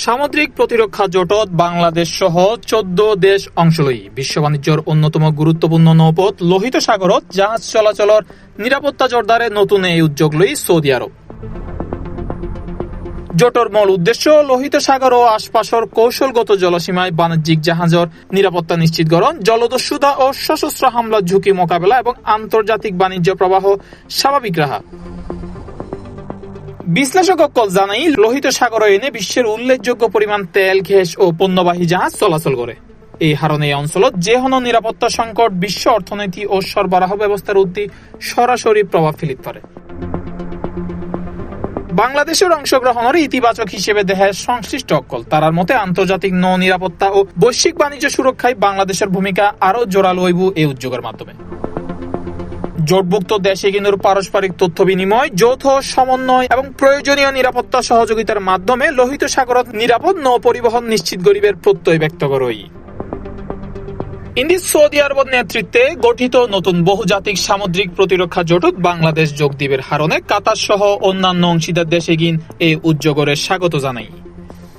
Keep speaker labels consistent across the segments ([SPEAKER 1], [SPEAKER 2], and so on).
[SPEAKER 1] সামুদ্রিক প্রতিরক্ষা জোটত বাংলাদেশ সহ 14 দেশ অংশ লই বিশ্ব বাণিজ্যর অন্যতম গুরুত্বপূর্ণ নৌপথ লোহিত সাগরত জাহাজ চলাচলের নিরাপত্তা জোরদারে নতুন এই উদ্যোগ লই সৌদি আরব। জোটর মূল উদ্দেশ্য লোহিত সাগর ও আশপাশর কৌশলগত জলসীমায় বাণিজ্যিক জাহাজের নিরাপত্তা নিশ্চিতকরণ, জলদস্যুতা ও সশস্ত্র হামলার ঝুঁকি মোকাবেলা এবং আন্তর্জাতিক বাণিজ্য প্রবাহ স্বাভাবিক রাখা। বিশ্লেষকসকল জানাই লোহিত সাগর এনে বিশ্বের উল্লেখযোগ্য পরিমাণ তেল, গ্যাস ও পণ্যবাহী জাহাজ চলাচল করে। এই হারণে এই অঞ্চলত যে কোনো নিরাপত্তা সংকট বিশ্ব অর্থনীতি ও সরবরাহ ব্যবস্থার উদ্দি সরাসরি প্রভাব ফেলিতে পারে। বাংলাদেশের অংশগ্রহণের ইতিবাচক হিসেবে দেহের সংশ্লিষ্ট অকল তারার মতে আন্তর্জাতিক নৌ নিরাপত্তা ও বৈশ্বিক বাণিজ্য সুরক্ষায় বাংলাদেশের ভূমিকা আরো জোরালো হইব এই উদ্যোগের মাধ্যমে। জোটভুক্ত দেশে কিন্তু পারস্পরিক তথ্য বিনিময়, যৌথ সমন্বয় এবং প্রয়োজনীয় নিরাপত্তা সহযোগিতার মাধ্যমে লোহিত সাগরত নিরাপদ নৌ পরিবহন নিশ্চিত করিবার প্রত্যয় ব্যক্ত করই। সৌদি আরবের নেতৃত্বে গঠিত নতুন বহুজাতিক সামুদ্রিক প্রতিরক্ষা জোটত বাংলাদেশ যোগ দিবের হারণে কাতার সহ অন্যান্য অংশীদার দেশে গিন এই উদ্যোগের স্বাগত জানাই।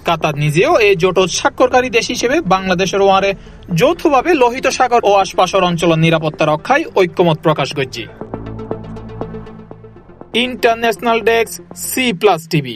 [SPEAKER 1] কাতার নিজেও এই জোটত স্বাক্ষরকারী দেশ হিসেবে বাংলাদেশের ওয়ারে যৌথভাবে লোহিত সাগর ও আশপাশের অঞ্চলের নিরাপত্তা রক্ষায় ঐক্যমত প্রকাশ করছি। International desk, C+ TV।